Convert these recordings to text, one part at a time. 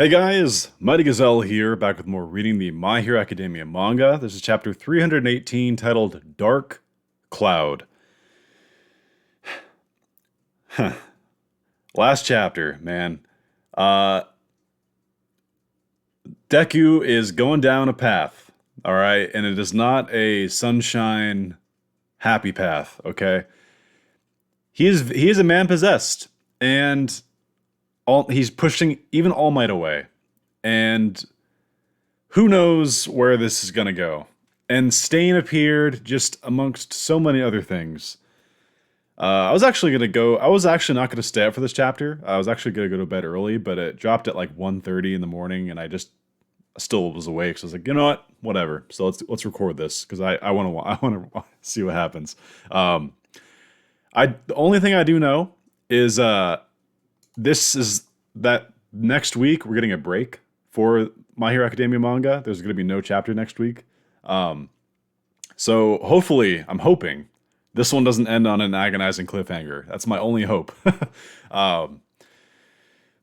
Hey guys, Mighty Gazelle here, back with more reading the My Hero Academia manga. This is chapter 318 titled Dark Cloud. Last chapter, man. Uh, Deku is going down a path, alright? And it is not a sunshine, happy path, okay? He is a man possessed, and he's pushing even All Might away. And who knows where this is going to go. And Stain appeared just amongst so many other things. I was actually not going to stay up for this chapter. I was actually going to go to bed early, but it dropped at like 1:30 in the morning, and I just still was awake. So I was like, you know what, whatever. So let's record this because I want to see what happens. The only thing I do know is this is that next week we're getting a break for My Hero Academia manga. There's going to be no chapter next week. So hopefully, I'm hoping this one doesn't end on an agonizing cliffhanger. That's my only hope. But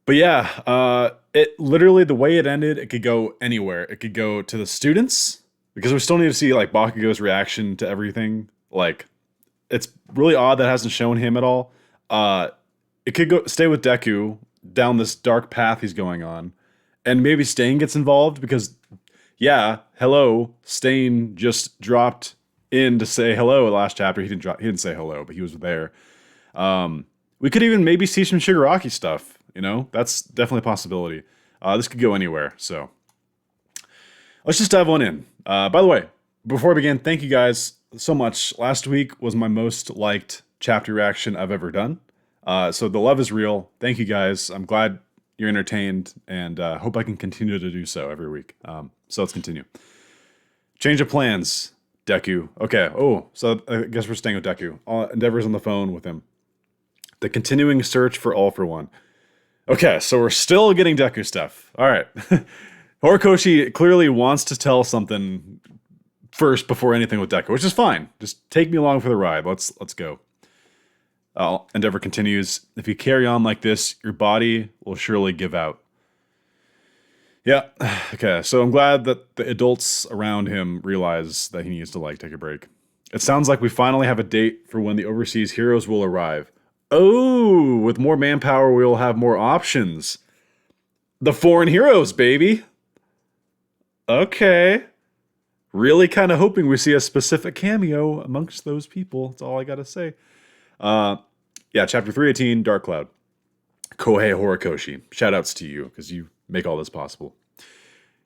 yeah, it literally, the way it ended, it could go anywhere. It could go to the students, because we still need to see like Bakugo's reaction to everything. Like, it's really odd that it hasn't shown him at all. It could stay with Deku down this dark path he's going on. And maybe Stain gets involved because, yeah, hello, Stain just dropped in to say hello last chapter. He didn't say hello, but he was there. We could even maybe see some Shigaraki stuff, you know? That's definitely a possibility. This could go anywhere, so let's just dive on in. By the way, before I begin, thank you guys so much. Last week was my most liked chapter reaction I've ever done. So the love is real. Thank you guys. I'm glad you're entertained, and hope I can continue to do so every week. So let's continue. Change of plans, Deku. Okay, so I guess we're staying with Deku. Endeavor's on the phone with him. The continuing search for All for One. Okay, so we're still getting Deku stuff. All right. Horikoshi clearly wants to tell something first before anything with Deku, which is fine. Just take me along for the ride. Let's go. Endeavor continues, if you carry on like this, your body will surely give out. Yeah, okay, so I'm glad that the adults around him realize that he needs to, like, take a break. It sounds like we finally have a date for when the overseas heroes will arrive. Oh, with more manpower, we will have more options. The foreign heroes, baby! Okay. Really kind of hoping we see a specific cameo amongst those people. That's all I gotta say. Yeah, chapter 318, Dark Cloud. Kohei Horikoshi, shoutouts to you, because you make all this possible.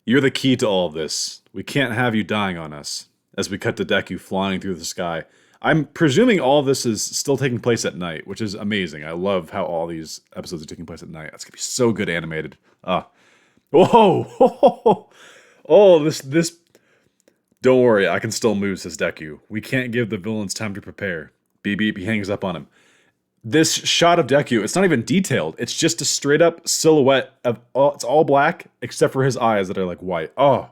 You're the key to all of this. We can't have you dying on us. As we cut to Deku flying through the sky. I'm presuming all of this is still taking place at night, which is amazing. I love how all these episodes are taking place at night. That's going to be so good animated. Whoa! Oh, this... Don't worry, I can still move, says Deku. We can't give the villains time to prepare. Beep beep, he hangs up on him. This shot of Deku, it's not even detailed. It's just a straight up silhouette of it's all black except for his eyes that are like white. Oh.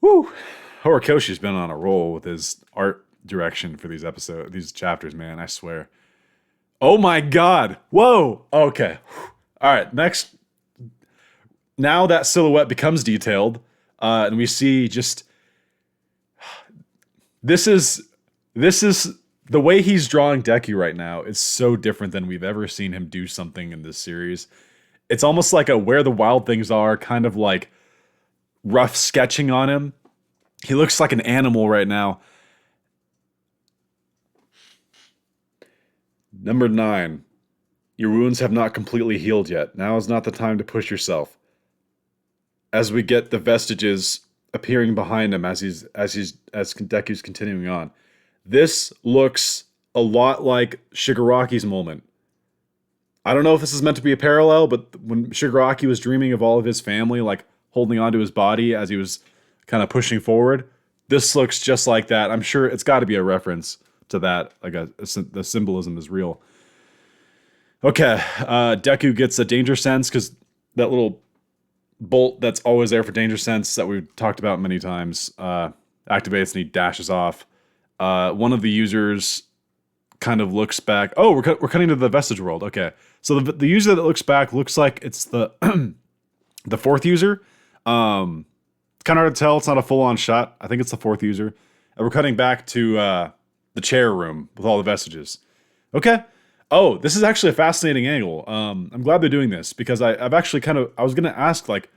Woo. Horikoshi's been on a roll with his art direction for these chapters, man, I swear. Oh my god. Whoa. Okay. All right, next. Now that silhouette becomes detailed, and we see just this is the way he's drawing Deku right now is so different than we've ever seen him do something in this series. It's almost like a Where the Wild Things Are, kind of like rough sketching on him. He looks like an animal right now. Number 9. Your wounds have not completely healed yet. Now is not the time to push yourself. As we get the vestiges appearing behind him as Deku's continuing on. This looks a lot like Shigaraki's moment. I don't know if this is meant to be a parallel, but when Shigaraki was dreaming of all of his family, like holding onto his body as he was kind of pushing forward, this looks just like that. I'm sure it's got to be a reference to that. Like the symbolism is real. Okay, Deku gets a danger sense because that little bolt that's always there for danger sense that we've talked about many times activates and he dashes off. One of the users kind of looks back. Oh, we're cutting to the vestige world. Okay, so the user that looks back looks like it's the The fourth user, it's kind of hard to tell. It's not a full on shot. I think it's the fourth user. And we're cutting back to the chair room with all the vestiges. Okay. Oh, this is actually a fascinating angle. I'm glad they're doing this because I've actually I was going to ask, like,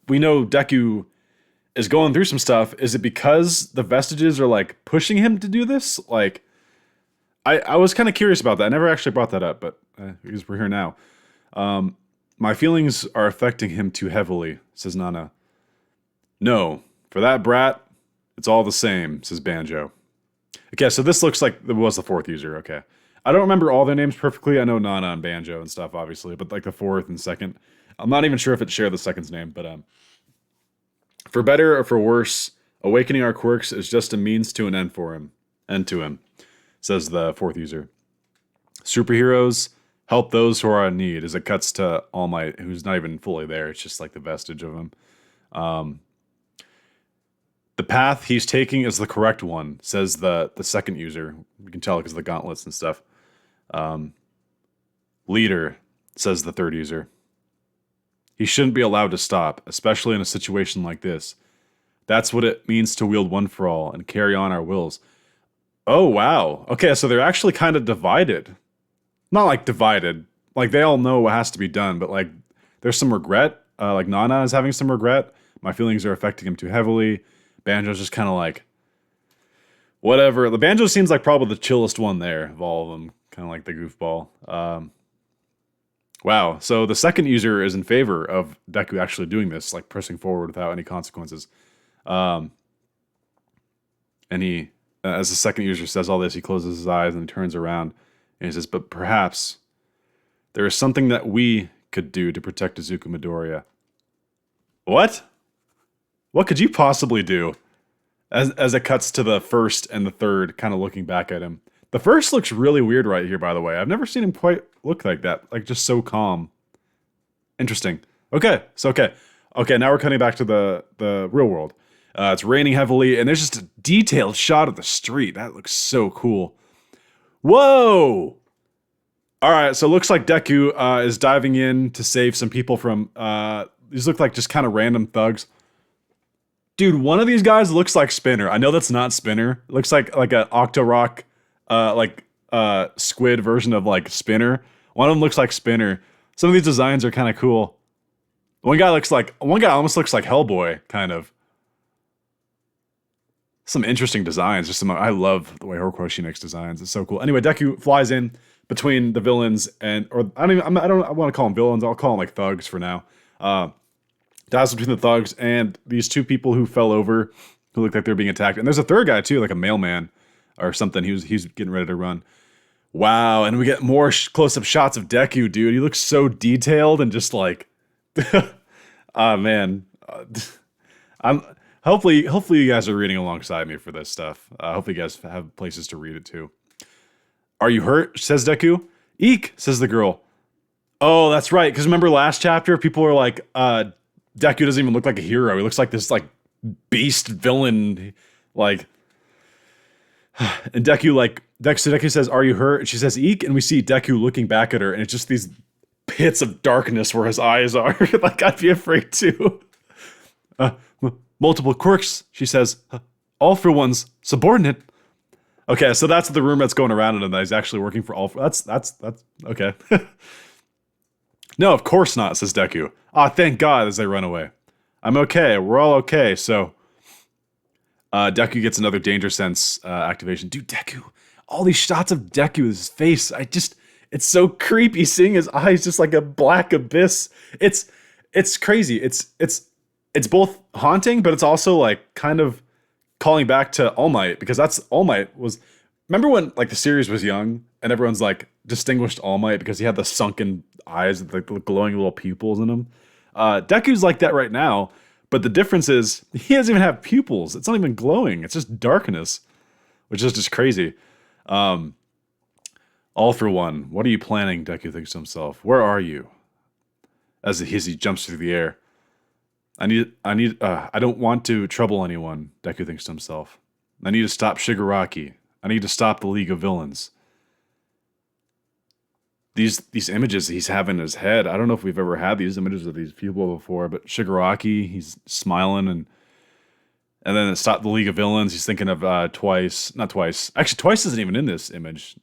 we know Deku is going through some stuff. Is it because the vestiges are like pushing him to do this? Like, I was kind of curious about that. I never actually brought that up, but because we're here now. My feelings are affecting him too heavily, says Nana. No, for that brat, it's all the same, says Banjo. Okay, so this looks like it was the fourth user. Okay. I don't remember all their names perfectly. I know Nana and Banjo and stuff, obviously, but like the fourth and second. I'm not even sure if it shared the second's name, but for better or for worse, awakening our quirks is just a means to an end for him. End to him, says the fourth user. Superheroes help those who are in need, as it cuts to All Might, who's not even fully there. It's just like the vestige of him. The path he's taking is the correct one, says the second user. You can tell because of the gauntlets and stuff. Leader, says the third user. He shouldn't be allowed to stop, especially in a situation like this. That's what it means to wield One for All and carry on our wills. Oh, wow. Okay, so they're actually kind of divided. Not like divided. Like, they all know what has to be done, but like, there's some regret. Like, Nana is having some regret. My feelings are affecting him too heavily. Banjo's just kind of like, whatever. The Banjo seems like probably the chillest one there of all of them. Kind of like the goofball. Wow. So the second user is in favor of Deku actually doing this, like pressing forward without any consequences. And he, as the second user says all this, he closes his eyes and he turns around and he says, but perhaps there is something that we could do to protect Izuku Midoriya. What? What could you possibly do? As it cuts to the first and the third, kind of looking back at him. The first looks really weird right here, by the way. I've never seen him quite look like that. Like, just so calm. Interesting. Okay, so okay. Okay, now we're cutting back to the real world. It's raining heavily, and there's just a detailed shot of the street. That looks so cool. Whoa! Alright, so it looks like Deku is diving in to save some people from... these look like just kind of random thugs. Dude, one of these guys looks like Spinner. I know that's not Spinner. It looks like an Octorok, squid version of like Spinner. One of them looks like Spinner. Some of these designs are kind of cool. One guy almost looks like Hellboy, kind of. Some interesting designs. I love the way Horikoshi makes designs. It's so cool. Anyway, Deku flies in between the villains I want to call them villains. I'll call them like thugs for now. Dives between the thugs and these two people who fell over, who look like they're being attacked. And there's a third guy too, like a mailman or something. He's getting ready to run. Wow, and we get more close-up shots of Deku, dude. He looks so detailed and just like, man. I'm hopefully you guys are reading alongside me for this stuff. Hopefully you guys have places to read it too. Are you hurt? Says Deku. Eek, says the girl. Oh, that's right. Because remember last chapter, people were like, Deku doesn't even look like a hero. He looks like this like beast villain, like. And Deku says, "Are you hurt?" And she says, "Eek." And we see Deku looking back at her, and it's just these pits of darkness where his eyes are. Like, I'd be afraid too. Multiple quirks, she says. All for One's subordinate. Okay, so that's the rumor that's going around, and that he's actually working for All for. That's okay. No, of course not, says Deku. Ah, thank God, as they run away. I'm okay. We're all okay. So, Deku gets another danger sense activation. Dude, Deku. All these shots of Deku, his face. It's so creepy seeing his eyes just like a black abyss. It's crazy. It's both haunting, but it's also like kind of calling back to All Might, because that's All Might was. Remember when like the series was young and everyone's like distinguished All Might because he had the sunken eyes with like the glowing little pupils in them. Deku's like that right now, but the difference is he doesn't even have pupils. It's not even glowing. It's just darkness, which is just crazy. All for One. What are you planning? Deku thinks to himself. Where are you? As he jumps through the air. I don't want to trouble anyone, Deku thinks to himself. I need to stop Shigaraki. I need to stop the League of Villains. these images he's having in his head. I don't know if we've ever had these images of these people before, but Shigaraki, he's smiling, and then it's not the League of Villains. He's thinking of Twice, not Twice. Actually, Twice isn't even in this image.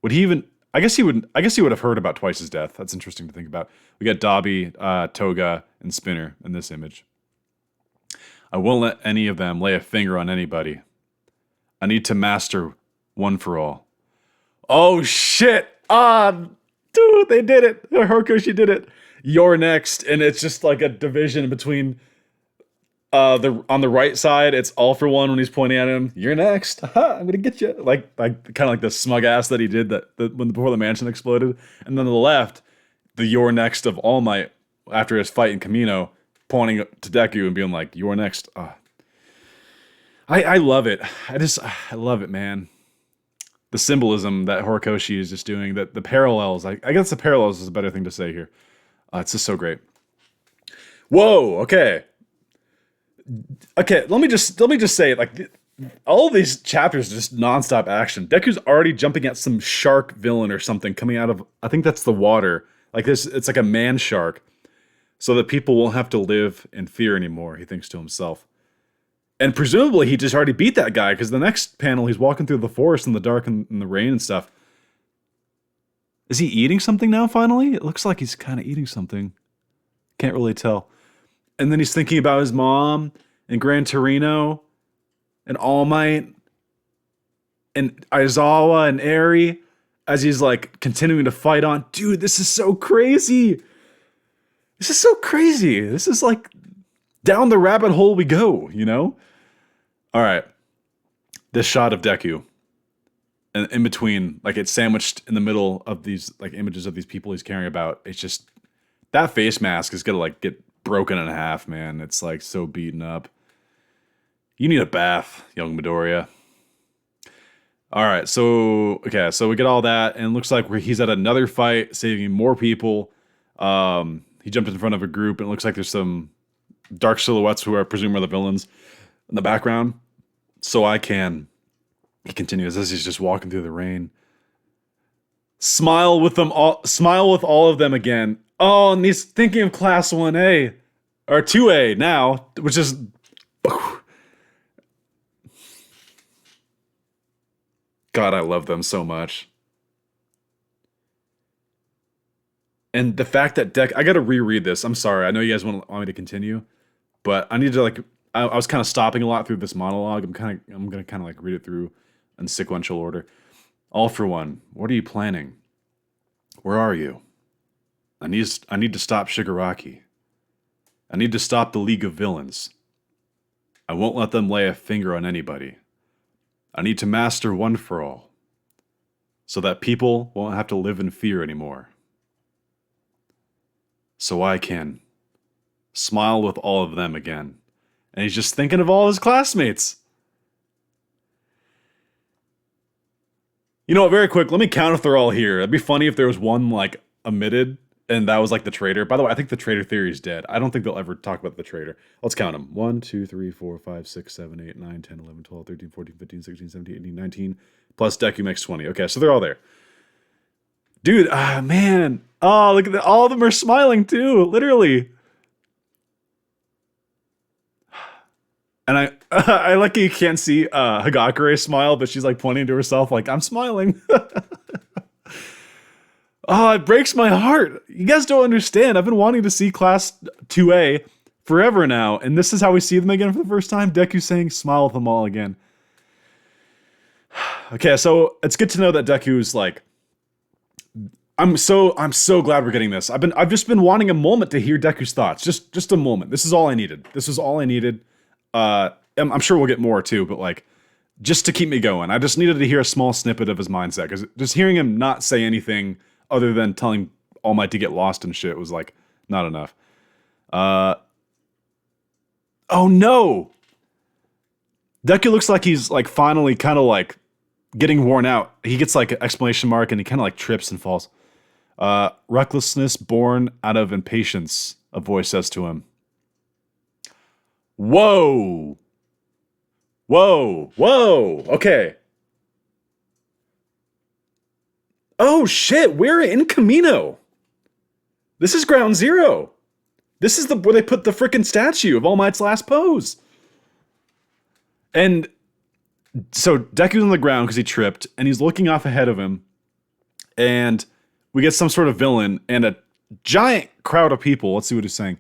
Would he even? I guess he would. I guess he would have heard about Twice's death. That's interesting to think about. We got Dobby, Toga, and Spinner in this image. I won't let any of them lay a finger on anybody. I need to master one for all. Oh shit! Dude, they did it. Horikoshi did it. You're next, and it's just like a division between the on the right side. It's all for one when he's pointing at him. You're next. Haha, I'm gonna get you. Like kind of like the smug ass that he did when before the mansion exploded. And then on the left, the you're next of All Might after his fight in Kamino, pointing to Deku and being like, "You're next." I love it. I love it, man. The symbolism that Horikoshi is just doing, that the parallels, I guess the parallels is a better thing to say here. It's just so great. Whoa, okay. Okay, let me just say, like, all these chapters are just nonstop action. Deku's already jumping at some shark villain or something coming out of, I think that's the water. Like this, it's like a man shark. So that people won't have to live in fear anymore, he thinks to himself. And presumably he just already beat that guy, because the next panel he's walking through the forest in the dark and in the rain and stuff. Is he eating something now, finally? It looks like he's kind of eating something. Can't really tell. And then he's thinking about his mom and Gran Torino and All Might and Aizawa and Eri as he's like continuing to fight on. Dude, this is so crazy. This is so crazy. This is like down the rabbit hole we go, you know? All right. This shot of Deku, and in between, like it's sandwiched in the middle of these like images of these people he's caring about. It's just, that face mask is gonna like get broken in half, man. It's like so beaten up. You need a bath, young Midoriya. All right, so so we get all that, and it looks like he's at another fight, saving more people. He jumped in front of a group, and it looks like there's some dark silhouettes who I presume are the villains in the background. He continues as he's just walking through the rain. Smile with all of them again. Oh, and he's thinking of Class 1A, or 2A now, which is... God, I love them so much. And the fact that I gotta reread this. I'm sorry, I know you guys want me to continue, but I need to like, I was kind of stopping a lot through this monologue. I'm gonna kind of like read it through in sequential order. All for one, what are you planning? Where are you? I need to stop Shigaraki. I need to stop the League of Villains. I won't let them lay a finger on anybody. I need to master one for all, so that people won't have to live in fear anymore. So I can smile with all of them again. And he's just thinking of all his classmates. You know what, very quick, let me count if they're all here. It'd be funny if there was one, like, omitted, and that was, like, the traitor. By the way, I think the traitor theory is dead. I don't think they'll ever talk about the traitor. Let's count them. 1, 2, 3, 4, 5, 6, 7, 8, 9, 10, 11, 12, 13, 14, 15, 16, 17, 18, 19. Plus Deku makes 20. Okay, so they're all there. Dude, man. Oh, look at that. All of them are smiling, too. Literally. And I like you can't see Hagakure smile, but she's like pointing to herself like, I'm smiling. Oh, it breaks my heart. You guys don't understand. I've been wanting to see Class 2A forever now, and this is how we see them again for the first time. Deku saying, smile with them all again. Okay, so it's good to know that Deku's like, I'm so glad we're getting this. I've just been wanting a moment to hear Deku's thoughts. Just a moment. This is all I needed. This is all I needed. I'm sure we'll get more too, but like, just to keep me going. I just needed to hear a small snippet of his mindset, because just hearing him not say anything other than telling All Might to get lost and shit was like not enough. Oh no! Deku looks like he's like finally kind of like getting worn out. He gets like an exclamation mark and he kind of like trips and falls. Recklessness born out of impatience, a voice says to him. Whoa! Whoa! Whoa! Okay. Oh shit, we're in Camino. This is ground zero. This is where they put the frickin' statue of All Might's last pose. And so Deku's on the ground because he tripped, and he's looking off ahead of him. And we get some sort of villain and a giant crowd of people. Let's see what he's saying.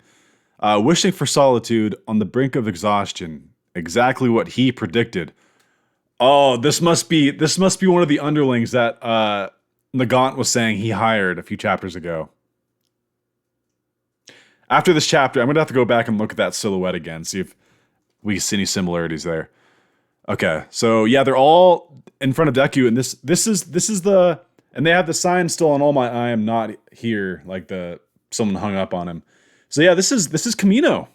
Wishing for solitude on the brink of exhaustion. Exactly what he predicted. Oh, this must be one of the underlings that Nagant was saying he hired a few chapters ago. After this chapter, I'm gonna have to go back and look at that silhouette again, see if we see any similarities there. Okay, so yeah, they're all in front of Deku, and this is the, and they have the sign still on All Might. I am not here, like someone hung up on him. So yeah, this is Camino.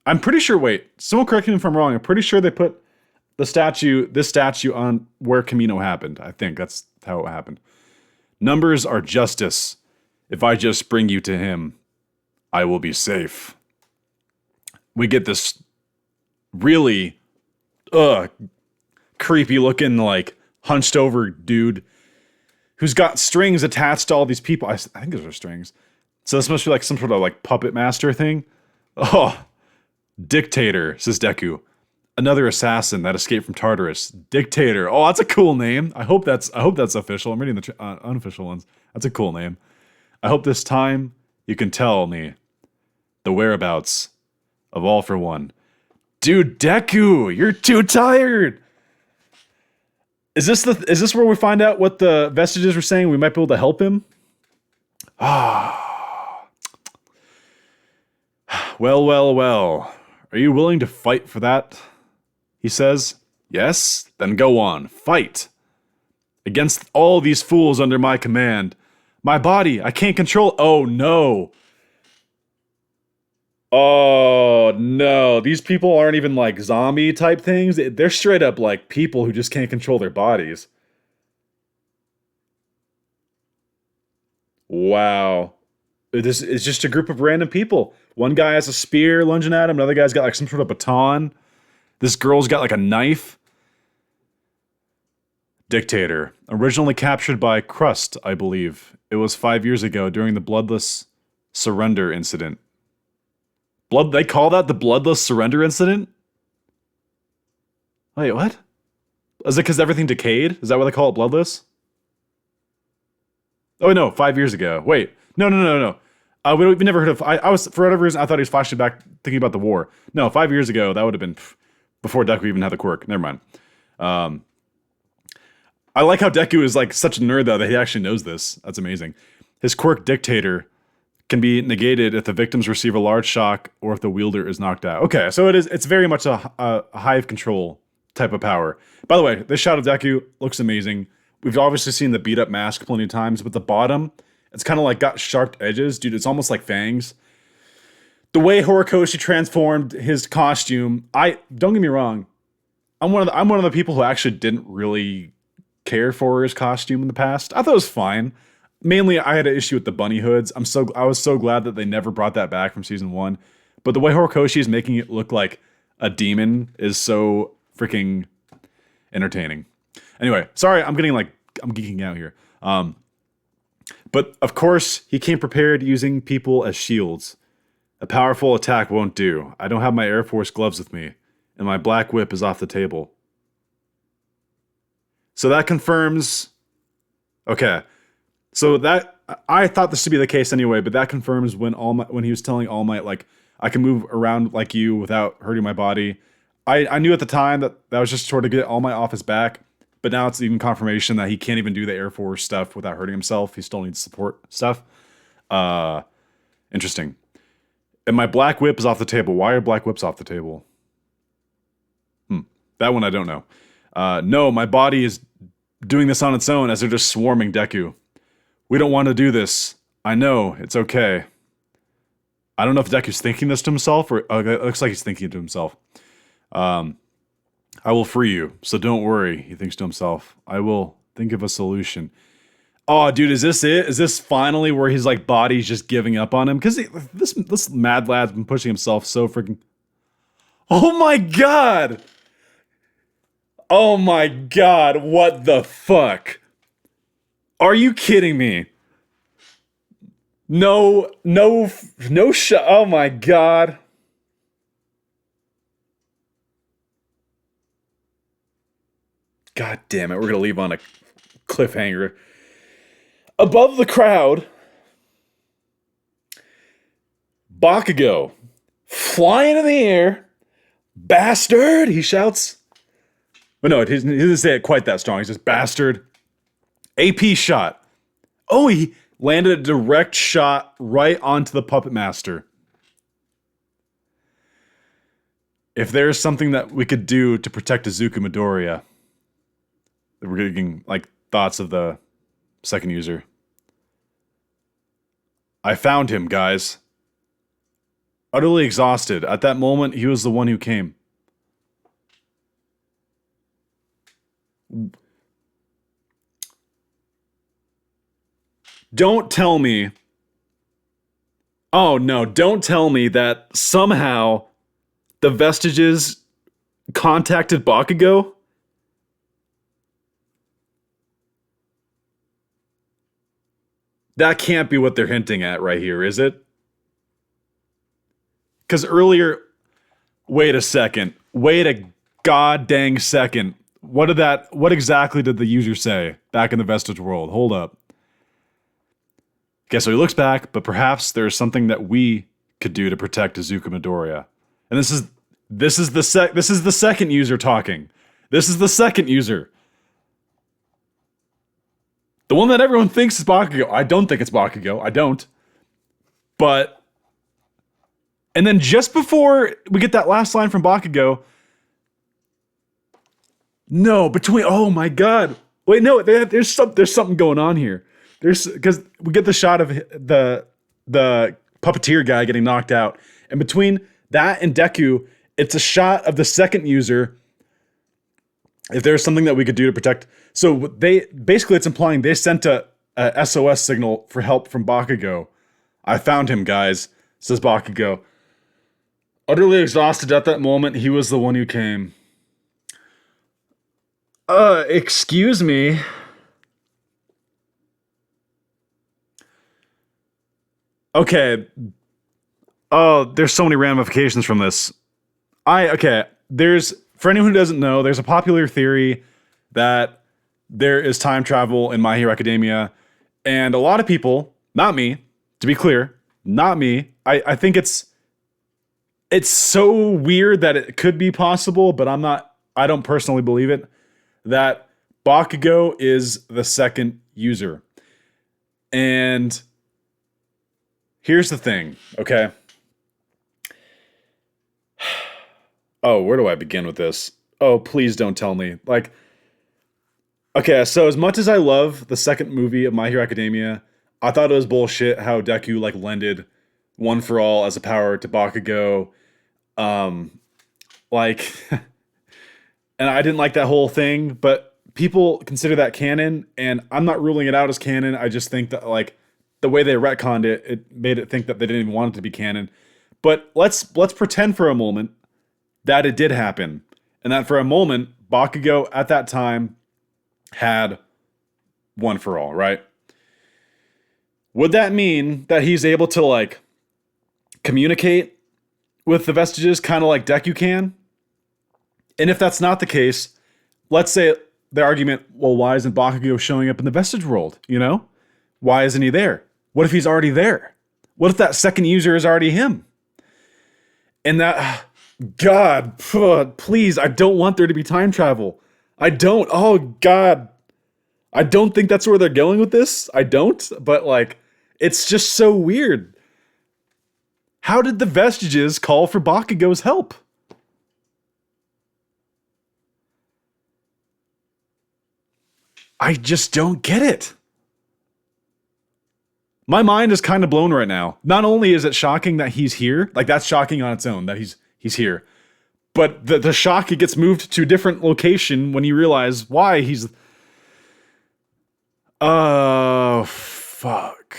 I'm pretty sure. Wait, someone correct me if I'm wrong. I'm pretty sure they put this statue on where Camino happened. I think that's how it happened. Numbers are justice. If I just bring you to him, I will be safe. We get this really creepy looking, like, hunched over dude who's got strings attached to all these people. I think those are strings. So this must be like some sort of like puppet master thing. Oh, Dictator, says Deku. Another assassin that escaped from Tartarus. Dictator. Oh, that's a cool name. I hope that's official. I'm reading the unofficial ones. That's a cool name. I hope this time you can tell me the whereabouts of All for One. Dude, Deku, you're too tired. Is this where we find out what the vestiges were saying? We might be able to help him? Well. Are you willing to fight for that? He says. Yes? Then go on. Fight. Against all these fools under my command. My body, I can't control. Oh no. Oh no. These people aren't even like zombie type things. They're straight up like people who just can't control their bodies. Wow. This is just a group of random people. One guy has a spear lunging at him. Another guy's got like some sort of baton. This girl's got like a knife. Dictator. Originally captured by Crust, I believe. It was 5 years ago during the Bloodless Surrender incident. They call that the Bloodless Surrender incident? Wait, what? Is it because everything decayed? Is that why they call it Bloodless? Oh no, 5 years ago. Wait, no. We never heard of. I was, for whatever reason, I thought he was flashing back, thinking about the war. No, 5 years ago, that would have been before Deku even had the quirk. Never mind. I like how Deku is like such a nerd though that he actually knows this. That's amazing. His quirk, Dictator, can be negated if the victims receive a large shock or if the wielder is knocked out. Okay, so it's very much a hive control type of power. By the way, this shot of Deku looks amazing. We've obviously seen the beat up mask plenty of times, but the bottom, it's kind of like got sharp edges. Dude, it's almost like fangs. The way Horikoshi transformed his costume, don't get me wrong, I'm one of the people who actually didn't really care for his costume in the past. I thought it was fine. Mainly, I had an issue with the bunny hoods. I was so glad that they never brought that back from season 1. But the way Horikoshi is making it look like a demon is so freaking entertaining. Anyway, sorry, I'm geeking out here. But of course, he came prepared using people as shields. A powerful attack won't do. I don't have my Air Force gloves with me, and my black whip is off the table. So that confirms. Okay. So that, I thought this to be the case anyway, but that confirms when he was telling All Might, like, I can move around like you without hurting my body. I knew at the time that was just sort of get All Might off his back, but now it's even confirmation that he can't even do the Air Force stuff without hurting himself. He still needs support stuff. Interesting. And my black whip is off the table. Why are black whips off the table? That one I don't know. No, my body is doing this on its own as they're just swarming Deku. We don't want to do this. I know, it's okay. I don't know if Deku's thinking this to himself, or it looks like he's thinking it to himself. I will free you, so don't worry, he thinks to himself. I will think of a solution. Oh, dude, is this it? Is this finally where his like body's just giving up on him? Because this mad lad's been pushing himself so freaking... Oh my god! Oh my god, what the fuck? Are you kidding me? No, no, no shot. Oh my god. God damn it. We're going to leave on a cliffhanger. Above the crowd, Bakugo, flying in the air. Bastard, he shouts. But no, he doesn't say it quite that strong. He says, bastard. AP shot. Oh, he landed a direct shot right onto the Puppet Master. If there's something that we could do to protect Izuku Midoriya, we're getting like thoughts of the second user. I found him, guys. Utterly exhausted. At that moment, he was the one who came. Don't tell me. Oh no, don't tell me that somehow the Vestiges contacted Bakugo? That can't be what they're hinting at right here, is it? Because earlier, wait a second. Wait a god dang second. What exactly did the user say back in the Vestige world? Hold up. Okay, so he looks back, but perhaps there's something that we could do to protect Izuku Midoriya. And this is the second user talking. This is the second user. The one that everyone thinks is Bakugo. I don't think it's Bakugo. I don't. But and then just before we get that last line from Bakugo, no, between oh my god. Wait, no, there's something going on here. Because we get the shot of the puppeteer guy getting knocked out. And between that and Deku, it's a shot of the second user. If there's something that we could do to protect. So it's implying they sent a SOS signal for help from Bakugo. I found him, guys, says Bakugo. Utterly exhausted at that moment, he was the one who came. Excuse me. Okay. Oh, there's so many ramifications from this. For anyone who doesn't know, there's a popular theory that there is time travel in My Hero Academia. And a lot of people, not me, to be clear, not me, I think it's so weird that it could be possible, but I don't personally believe it, that Bakugo is the second user. And here's the thing, okay? Oh, where do I begin with this? Oh, please don't tell me. Like, okay, so as much as I love the second movie of My Hero Academia, I thought it was bullshit how Deku, like, lended One for All as a power to Bakugo. And I didn't like that whole thing, but people consider that canon, and I'm not ruling it out as canon. I just think that, like, the way they retconned it, it made it think that they didn't even want it to be canon. But let's pretend for a moment that it did happen. And that for a moment, Bakugo at that time had One for All, right? Would that mean that he's able to, like, communicate with the Vestiges kind of like Deku can? And if that's not the case, let's say the argument, well, why isn't Bakugo showing up in the Vestige world, you know? Why isn't he there? What if he's already there? What if that second user is already him? And that, God, please, I don't want there to be time travel. I don't. Oh, God. I don't think that's where they're going with this. I don't. But, like, it's just so weird. How did the Vestiges call for Bakugo's help? I just don't get it. My mind is kind of blown right now. Not only is it shocking that he's here, like that's shocking on its own that he's here, but the shock, it gets moved to a different location when you realize why he's. Oh, fuck.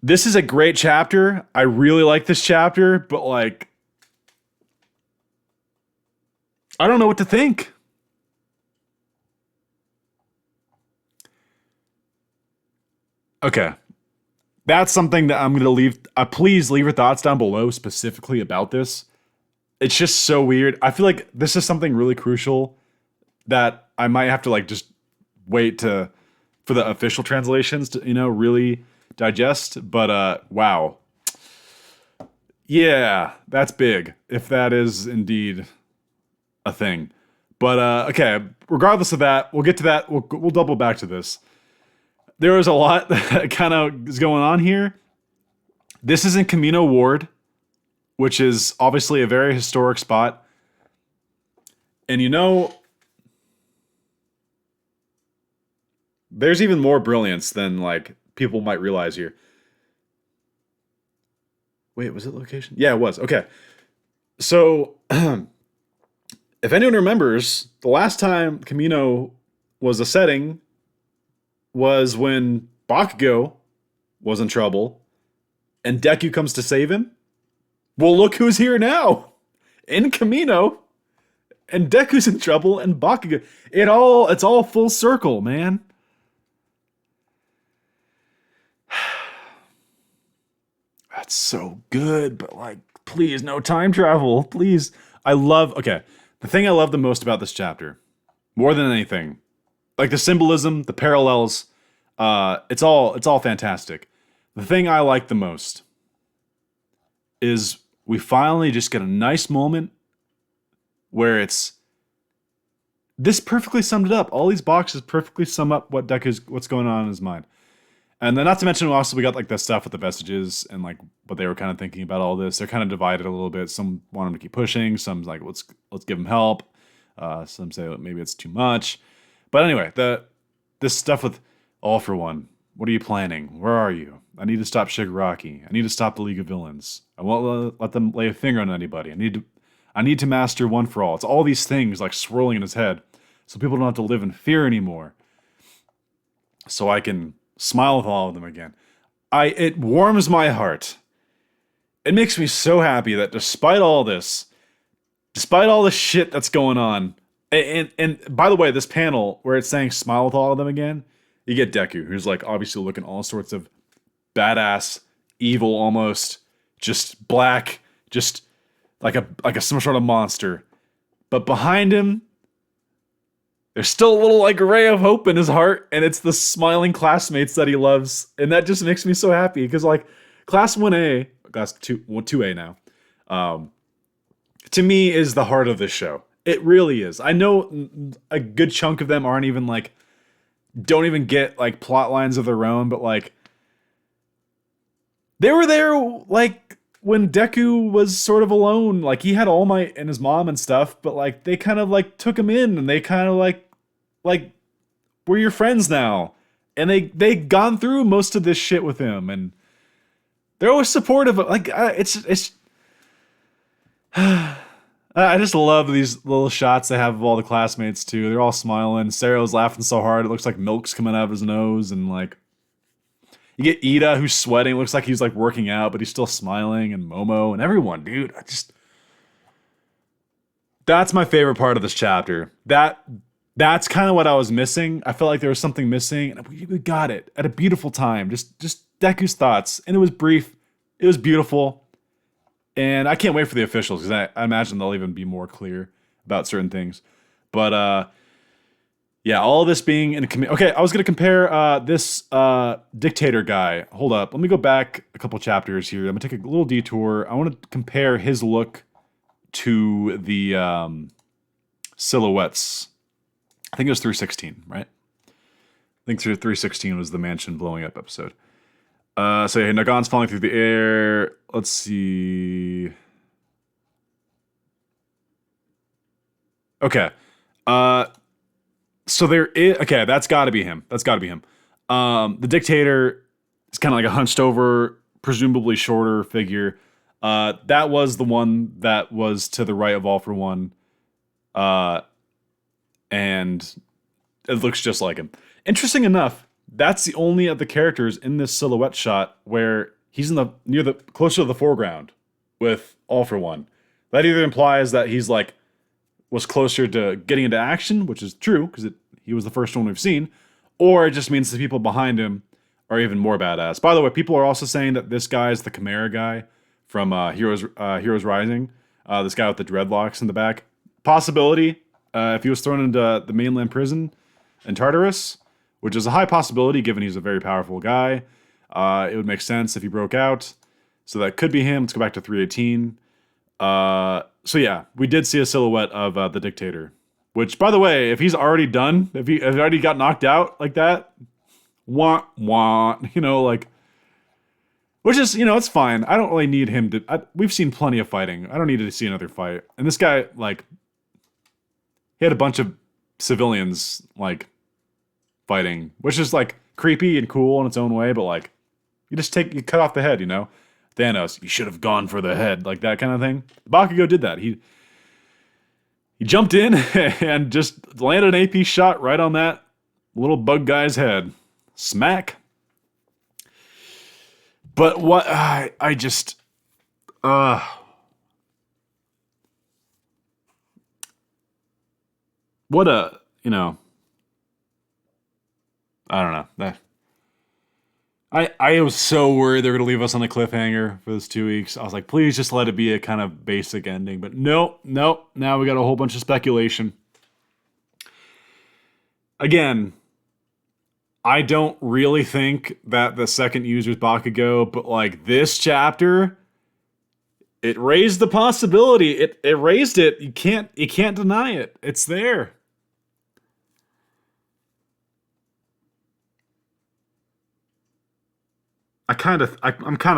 This is a great chapter. I really like this chapter, but like, I don't know what to think. Okay. That's something that I'm gonna leave. Please leave your thoughts down below specifically about this. It's just so weird. I feel like this is something really crucial that I might have to like just wait to for the official translations to really digest. But wow, yeah, that's big if that is indeed a thing. But okay, regardless of that, we'll get to that. We'll double back to this. There was a lot that kind of is going on here. This is in Camino Ward, which is obviously a very historic spot. And there's even more brilliance than like people might realize here. Wait, was it location? Yeah, it was. Okay. So, if anyone remembers, the last time Camino was a setting was when Bakugo was in trouble and Deku comes to save him. Well, look who's here now in Camino, and Deku's in trouble, and Bakugo. It's all full circle, man. That's so good, but like, please, no time travel, please. Okay, the thing I love the most about this chapter, more than anything, like the symbolism, the parallels, it's all fantastic. The thing I like the most is we finally just get a nice moment where this perfectly summed it up. All these boxes perfectly sum up what's going on in his mind. And then not to mention also we got like the stuff with the vestiges and like what they were kind of thinking about all this. They're kind of divided a little bit. Some want him to keep pushing. Some's like, let's give him help. Some say maybe it's too much. But anyway, this stuff with All for One. What are you planning? Where are you? I need to stop Shigaraki. I need to stop the League of Villains. I won't let them lay a finger on anybody. I need to master One for All. It's all these things like swirling in his head, so people don't have to live in fear anymore. So I can smile with all of them again. It warms my heart. It makes me so happy that despite all this, despite all the shit that's going on, and by the way, this panel where it's saying smile with all of them again, you get Deku, who's like obviously looking all sorts of badass, evil almost, just black, just like some sort of monster. But behind him, there's still a little like ray of hope in his heart, and it's the smiling classmates that he loves, and that just makes me so happy because like class 1A, class 2A now, to me is the heart of this show. It really is. I know a good chunk of them aren't even like, don't even get like plot lines of their own, but like they were there like when Deku was sort of alone. Like he had All Might and his mom and stuff, but like they kind of like took him in and they kind of like we're your friends now. And they gone through most of this shit with him, and they're always supportive of like it's I just love these little shots they have of all the classmates too. They're all smiling. Sero's laughing so hard it looks like milk's coming out of his nose, and like you get Ida who's sweating, looks like he's like working out, but he's still smiling, and Momo and everyone, dude. That's my favorite part of this chapter. That's kind of what I was missing. I felt like there was something missing, and we got it at a beautiful time. Just Deku's thoughts, and it was brief. It was beautiful. And I can't wait for the officials because I imagine they'll even be more clear about certain things. But yeah, all this being in a okay, I was going to compare this dictator guy. Hold up. Let me go back a couple chapters here. I'm going to take a little detour. I want to compare his look to the silhouettes. I think it was 316, right? I think 316 was the mansion blowing up episode. So yeah, Nagon's falling through the air. Let's see. Okay. So there is, okay, that's gotta be him. The dictator is kind of like a hunched over, presumably shorter figure. That was the one that was to the right of All for One. And it looks just like him. Interesting enough, that's the only of the characters in this silhouette shot where he's closer to the foreground with All for One. That either implies that he's like was closer to getting into action, which is true because he was the first one we've seen, or it just means the people behind him are even more badass. By the way, people are also saying that this guy is the Chimera guy from Heroes Rising. This guy with the dreadlocks in the back. Possibility, if he was thrown into the mainland prison in Tartarus, which is a high possibility given he's a very powerful guy. It would make sense if he broke out. So that could be him. Let's go back to 318. So yeah, we did see a silhouette of the dictator. Which, by the way, if he's already done, if he already got knocked out like that, wah, wah, like... Which is, it's fine. I don't really need him to... we've seen plenty of fighting. I don't need to see another fight. And this guy, like... He had a bunch of civilians, like, fighting. Which is, like, creepy and cool in its own way, but, like... You cut off the head, Thanos, you should have gone for the head. Like, that kind of thing. Bakugo did that. He jumped in and just landed an AP shot right on that little bug guy's head. Smack. But what I just what a, I don't know. I was so worried they're going to leave us on the cliffhanger for this 2 weeks. I was like, please just let it be a kind of basic ending. But nope. Now we got a whole bunch of speculation. Again, I don't really think that the second user's Bakugo, but like this chapter, it raised the possibility. It raised it. You can't deny it. It's there. I'm kind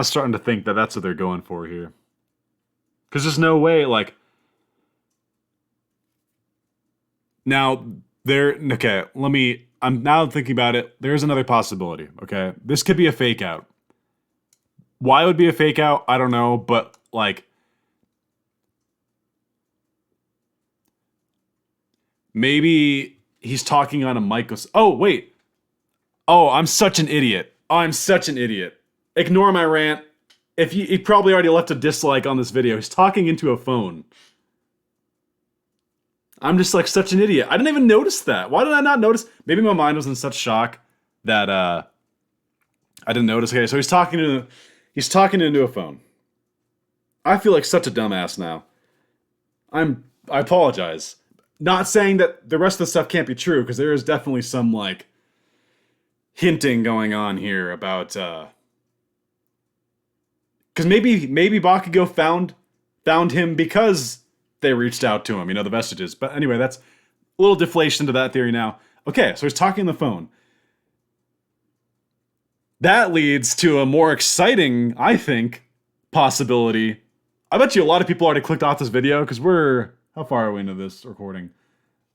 of starting to think that that's what they're going for here. Because there's no way, like... Now, I'm now thinking about it. There's another possibility, okay? This could be a fake out. Why it would be a fake out? I don't know, but, like... Maybe he's talking on a mic. Oh, wait. Oh, I'm such an idiot. Ignore my rant. If he probably already left a dislike on this video. He's talking into a phone. I'm just like such an idiot. I didn't even notice that. Why did I not notice? Maybe my mind was in such shock that I didn't notice. Okay, so he's talking into a phone. I feel like such a dumbass now. I apologize. Not saying that the rest of the stuff can't be true, because there is definitely some like hinting going on here about because maybe Bakugo found him because they reached out to him, the vestiges. But anyway, that's a little deflation to that theory now. Okay, so he's talking on the phone. That leads to a more exciting, I think, possibility. I bet you a lot of people already clicked off this video because how far are we into this recording?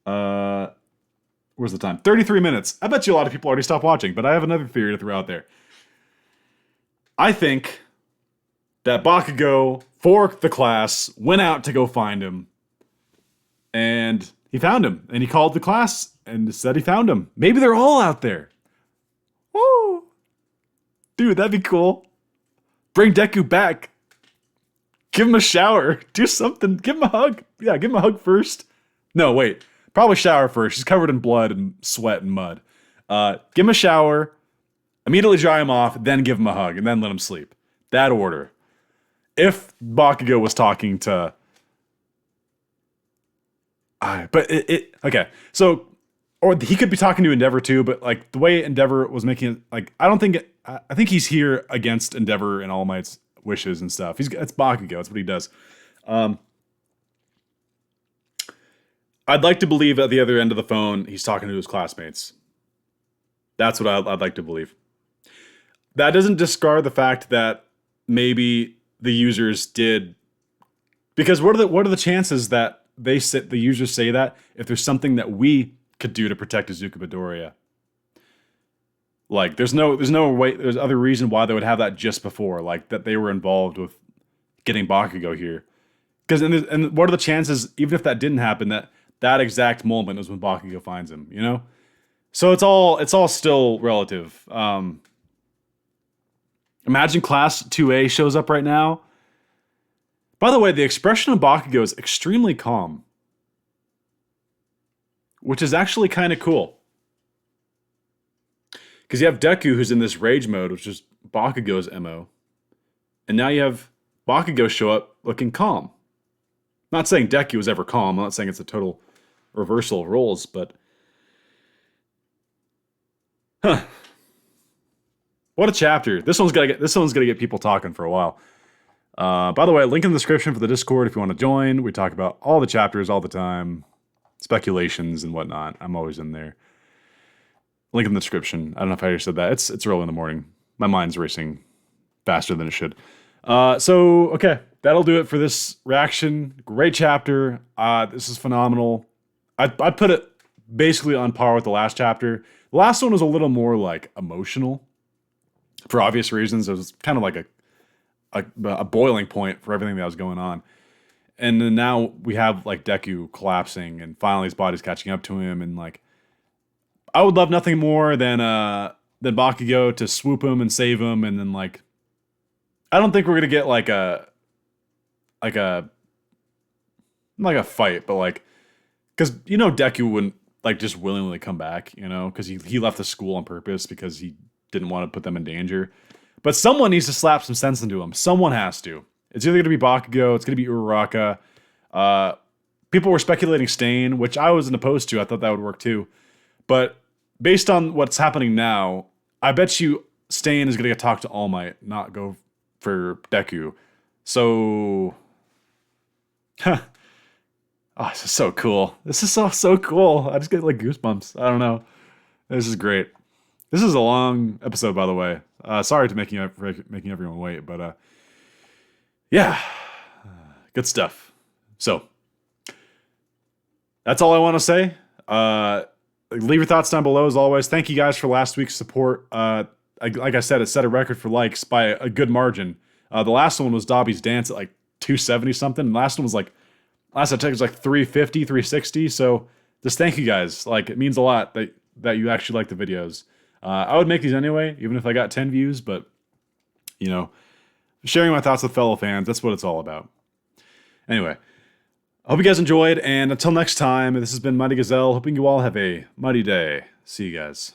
Where's the time? 33 minutes. I bet you a lot of people already stopped watching, but I have another theory to throw out there. I think that Bakugo forked the class, went out to go find him, and he found him. And he called the class and said he found him. Maybe they're all out there. Woo! Dude, that'd be cool. Bring Deku back. Give him a shower. Do something. Give him a hug. Yeah, give him a hug first. No, wait. Probably shower first. He's covered in blood and sweat and mud. Give him a shower. Immediately dry him off. Then give him a hug. And then let him sleep. That order. If Bakugo was talking to... okay. So... Or he could be talking to Endeavor too, but like the way Endeavor was making it... Like, I think he's here against Endeavor and All Might's wishes and stuff. It's Bakugo. That's what he does. I'd like to believe at the other end of the phone, he's talking to his classmates. That's what I'd like to believe. That doesn't discard the fact that maybe the users did, because what are the chances that the users say that if there's something that we could do to protect Izuku Midoriya? Like, there's no way, there's other reason why they would have that just before, like that they were involved with getting Bakugo here. Because and what are the chances, even if that didn't happen, that exact moment is when Bakugo finds him, So it's all still relative. Imagine Class 2A shows up right now. By the way, the expression of Bakugo is extremely calm, which is actually kind of cool. Because you have Deku who's in this rage mode, which is Bakugo's MO. And now you have Bakugo show up looking calm. I'm not saying Deku was ever calm. I'm not saying it's a total reversal of roles, but what a chapter. This one's gonna get people talking for a while. By the way, link in the description for the Discord if you want to join. We talk about all the chapters all the time, speculations and whatnot. I'm always in there. Link in the description. I don't know if I already said that. It's early in the morning. My mind's racing faster than it should. Okay, that'll do it for this reaction. Great chapter. This is phenomenal. I put it basically on par with the last chapter. The last one was a little more like emotional, for obvious reasons. It was kind of like a boiling point for everything that was going on. And then now we have like Deku collapsing, and finally his body's catching up to him, and like I would love nothing more than Bakugo to swoop him and save him, and then like I don't think we're gonna get like a fight, but like because Deku wouldn't like just willingly come back, because he left the school on purpose because he didn't want to put them in danger. But someone needs to slap some sense into him. Someone has to. It's either gonna be Bakugo, it's gonna be Uraraka. People were speculating Stain, which I wasn't opposed to. I thought that would work too. But based on what's happening now, I bet you Stain is gonna get talked to All Might, not go for Deku. So, oh, this is so cool. This is so cool. I just get like goosebumps. I don't know. This is great. This is a long episode, by the way. Sorry to making everyone wait, but yeah, good stuff. So that's all I want to say. Leave your thoughts down below as always. Thank you guys for last week's support. Like I said, it set a record for likes by a good margin. The last one was Dobby's Dance at like 270 something. And the last one was like, last I checked, it was like 350, 360. So just thank you guys. Like, it means a lot that you actually like the videos. I would make these anyway, even if I got 10 views, but sharing my thoughts with fellow fans, that's what it's all about. Anyway, I hope you guys enjoyed, and until next time, this has been Mighty Gazelle, hoping you all have a mighty day. See you guys.